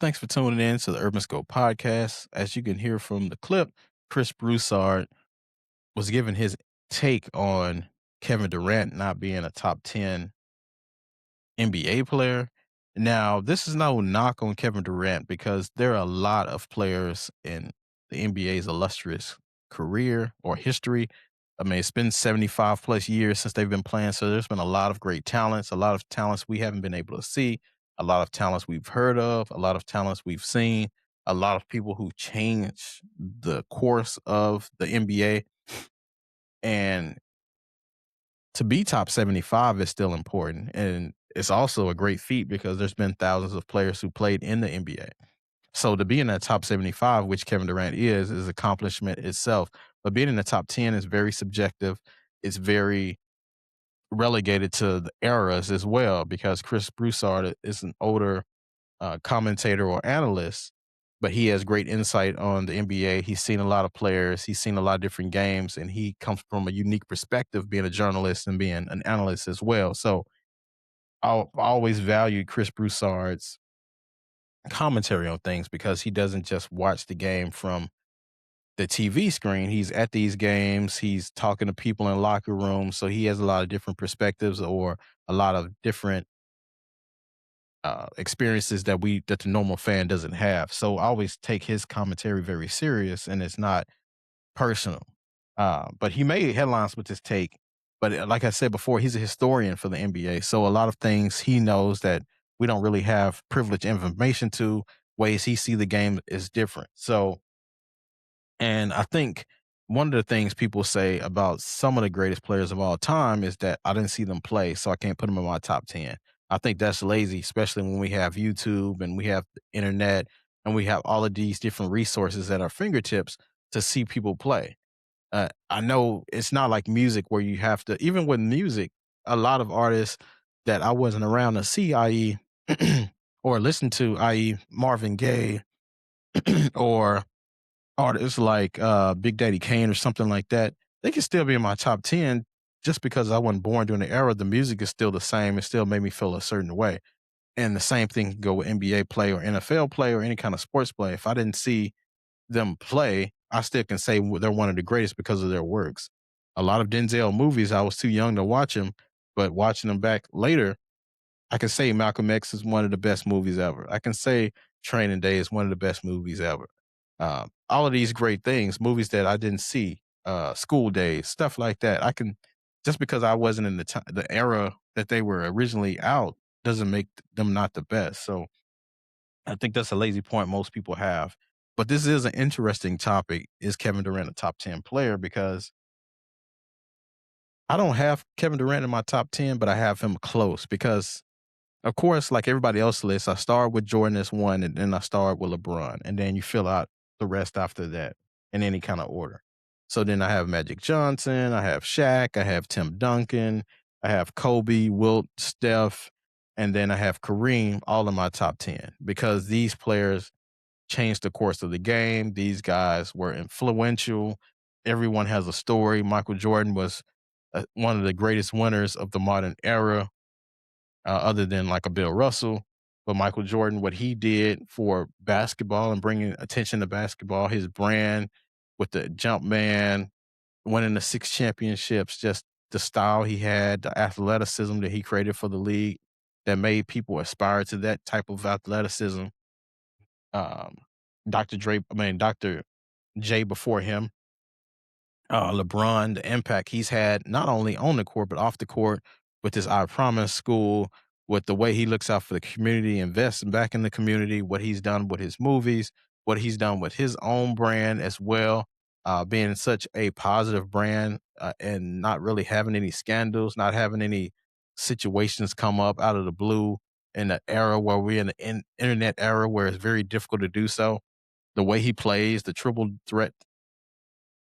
Thanks for tuning in to the Urban Scope podcast. As you can hear from the clip, Chris Broussard was giving his take on Kevin Durant not being a top 10 NBA player. Now, this is no knock on Kevin Durant because there are a lot of players in the NBA's illustrious career or history. I mean, it's been 75 plus years since they've been playing. So there's been a lot of great talents, a lot of talents we haven't been able to see, a lot of talents we've heard of, a lot of talents we've seen, a lot of people who changed the course of the NBA. And to be top 75 is still important. And it's also a great feat because there's been thousands of players who played in the NBA. So to be in that top 75, which Kevin Durant is accomplishment itself. But being in the top 10 is very subjective. It's very relegated to the eras as well because Chris Broussard is an older commentator or analyst, but he has great insight on the NBA. He's seen a lot of players, he's seen a lot of different games, and he comes from a unique perspective being a journalist and being an analyst as well. So I always valued Chris Broussard's commentary on things because he doesn't just watch the game from the TV screen. He's at these games, he's talking to people in locker rooms. So he has a lot of different perspectives or a lot of different experiences that the normal fan doesn't have. So I always take his commentary very serious, and it's not personal. But he made headlines with his take. But like I said before, he's a historian for the NBA, so a lot of things he knows that we don't really have privileged information to. Ways he see the game is different. So and I think one of the things people say about some of the greatest players of all time is that I didn't see them play, so I can't put them in my top 10. I think that's lazy, especially when we have YouTube and we have the internet and we have all of these different resources at our fingertips to see people play. I know it's not like music where you have to, even with music, a lot of artists that I wasn't around to see, i.e., or listen to, i.e., Marvin Gaye or artists like Big Daddy Kane or something like that, they can still be in my top 10 just because I wasn't born during the era. The music is still the same. It still made me feel a certain way. And the same thing can go with NBA play or NFL play or any kind of sports play. If I didn't see them play, I still can say they're one of the greatest because of their works. A lot of Denzel movies, I was too young to watch them, but watching them back later, I can say Malcolm X is one of the best movies ever. I can say Training Day is one of the best movies ever. All of these great things, movies that I didn't see, School Days, stuff like that. I can just because I wasn't in the era that they were originally out doesn't make them not the best. So I think that's a lazy point most people have. But this is an interesting topic. Is Kevin Durant a top 10 player? Because I don't have Kevin Durant in my top 10, but I have him close because of course, like everybody else list, I start with Jordan as one, and then I start with LeBron, and then you fill out the rest after that in any kind of order. So then I have Magic Johnson, I have Shaq, I have Tim Duncan, I have Kobe, Wilt, Steph, and then I have Kareem all in my top 10 because these players changed the course of the game. These guys were influential. Everyone has a story. Michael Jordan was one of the greatest winners of the modern era other than like a Bill Russell. But Michael Jordan, what he did for basketball and bringing attention to basketball, his brand with the jump man, winning the 6 championships, just the style he had, the athleticism that he created for the league that made people aspire to that type of athleticism. Um, Dr. J before him, LeBron, the impact he's had not only on the court but off the court with his "I Promise" school, with the way he looks out for the community, investing back in the community, what he's done with his movies, what he's done with his own brand as well, being such a positive brand and not really having any scandals, not having any situations come up out of the blue in the era where we're in the internet era where it's very difficult to do so. The way he plays, the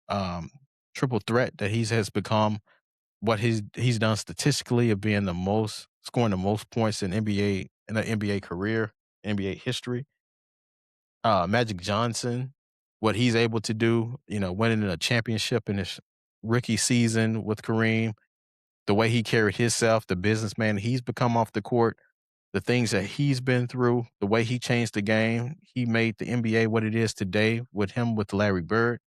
um, triple threat that he's has become, what he's done statistically of being the most scoring the most points in NBA in an NBA career, NBA history. Magic Johnson, what he's able to do, winning a championship in his rookie season with Kareem, the way he carried himself, the businessman he's become off the court, the things that he's been through, the way he changed the game, he made the NBA what it is today with him with Larry Bird.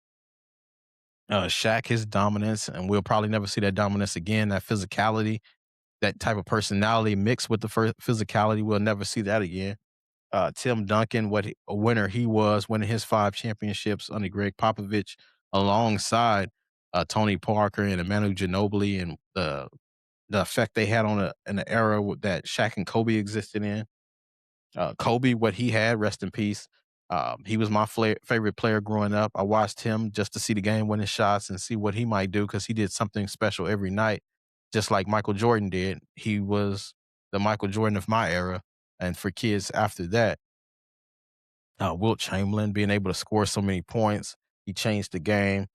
Shaq, his dominance, and we'll probably never see that dominance again. That physicality, that type of personality mixed with the physicality, we'll never see that again. Tim Duncan, a winner he was, winning his 5 championships under Greg Popovich, alongside Tony Parker and Manu Ginobili, and the effect they had on an era that Shaq and Kobe existed in. Kobe, what he had, rest in peace. He was my favorite player growing up. I watched him just to see the game winning shots and see what he might do because he did something special every night, just like Michael Jordan did. He was the Michael Jordan of my era. And for kids after that, Wilt Chamberlain being able to score so many points, he changed the game.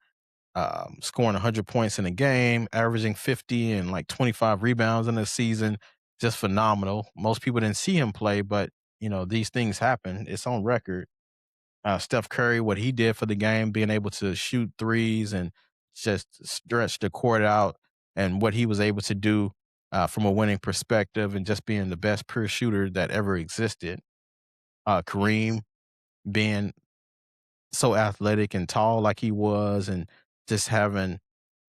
Scoring 100 points in a game, averaging 50 and like 25 rebounds in a season, just phenomenal. Most people didn't see him play, but these things happen. It's on record. Steph Curry, what he did for the game, being able to shoot threes and just stretch the court out, and what he was able to do from a winning perspective, and just being the best pure shooter that ever existed. Kareem being so athletic and tall like he was, and just having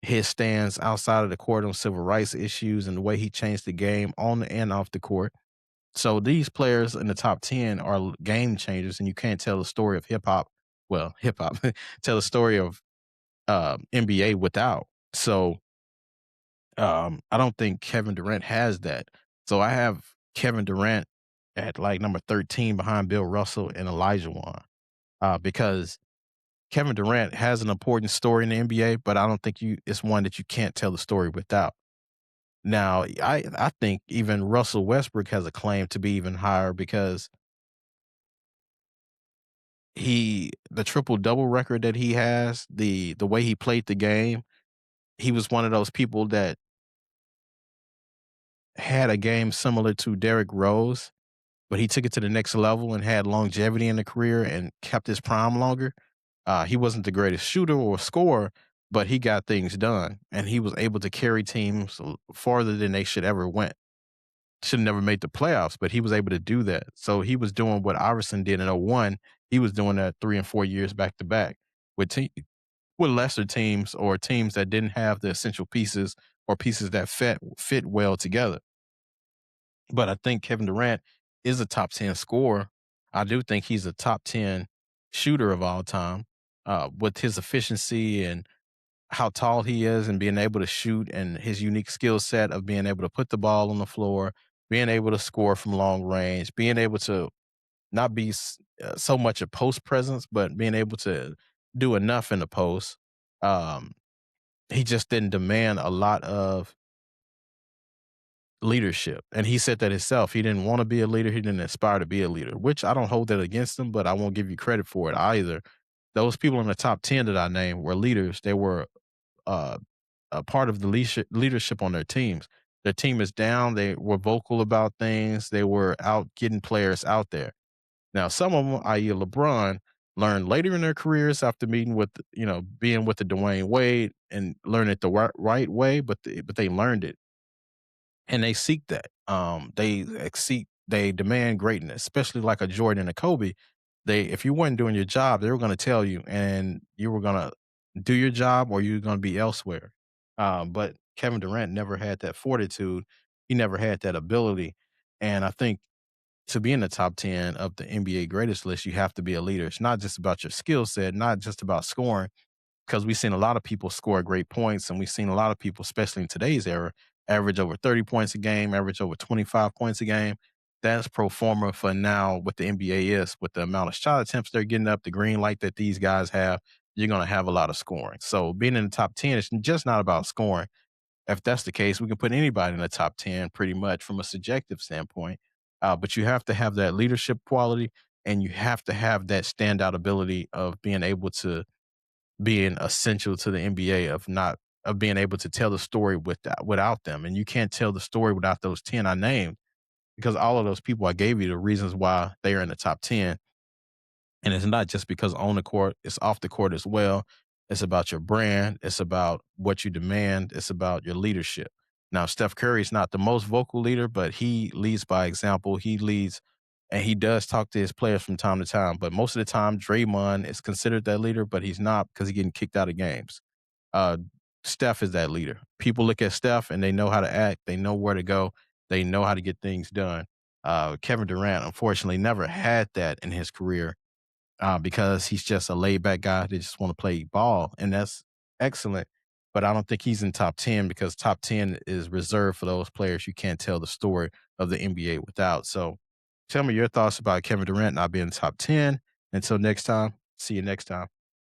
his stance outside of the court on civil rights issues, and the way he changed the game on and off the court. So these players in the top 10 are game changers, and you can't tell the story of hip hop. Well, hip hop, tell the story of NBA without. So I don't think Kevin Durant has that. So I have Kevin Durant at like number 13 behind Bill Russell and Elijah Wan, because Kevin Durant has an important story in the NBA, but I don't think it's one that you can't tell the story without. Now, I think even Russell Westbrook has a claim to be even higher because the triple double record that he has, the way he played the game, he was one of those people that had a game similar to Derrick Rose, but he took it to the next level and had longevity in the career and kept his prime longer. He wasn't the greatest shooter or scorer, but he got things done, and he was able to carry teams farther than they should ever went. Should have never made the playoffs, but he was able to do that. So he was doing what Iverson did in '01. He was doing that 3 and 4 years back to back with with lesser teams, or teams that didn't have the essential pieces, or pieces that fit well together. But I think Kevin Durant is a top 10 scorer. I do think he's a top 10 shooter of all time, with his efficiency and how tall he is, and being able to shoot, and his unique skill set of being able to put the ball on the floor, being able to score from long range, being able to not be so much a post presence, but being able to do enough in the post. Um, he just didn't demand a lot of leadership. And he said that himself. He didn't want to be a leader. He didn't aspire to be a leader, which I don't hold that against him, but I won't give you credit for it either. Those people in the top 10 that I named were leaders. They were uh, a part of the leadership on their teams. Their team is down. They were vocal about things. They were out getting players out there. Now, some of them, i.e., LeBron, learned later in their careers after meeting with, being with the Dwayne Wade, and learn it the right way, but they learned it, and they seek that. They demand greatness, especially like a Jordan and a Kobe. If you weren't doing your job, they were going to tell you, and you were going to do your job, or you're going to be elsewhere. But Kevin Durant never had that fortitude. He never had that ability, and I think to be in the top 10 of the NBA greatest list, you have to be a leader. It's not just about your skill set, not just about scoring, because we've seen a lot of people score great points, and we've seen a lot of people, especially in today's era, average over 30 points a game, average over 25 points a game. That's pro forma for now what the NBA is. With the amount of shot attempts they're getting up, the green light that these guys have, you're going to have a lot of scoring. So being in the top 10 is just not about scoring. If that's the case, we can put anybody in the top 10 pretty much from a subjective standpoint. But you have to have that leadership quality, and you have to have that standout ability of being able to being essential to the NBA, of being able to tell the story without them. And you can't tell the story without those 10 I named, because all of those people I gave you the reasons why they are in the top 10. And it's not just because on the court, it's off the court as well. It's about your brand. It's about what you demand. It's about your leadership. Now, Steph Curry is not the most vocal leader, but he leads by example. He leads and he does talk to his players from time to time. But most of the time, Draymond is considered that leader, but he's not because he's getting kicked out of games. Uh, Steph is that leader. People look at Steph and they know how to act. They know where to go. They know how to get things done. Kevin Durant, unfortunately, never had that in his career because he's just a laid back guy that just want to play ball, and that's excellent. But I don't think he's in top 10 because top 10 is reserved for those players you can't tell the story of the NBA without. So tell me your thoughts about Kevin Durant not being top 10. Until next time, see you next time.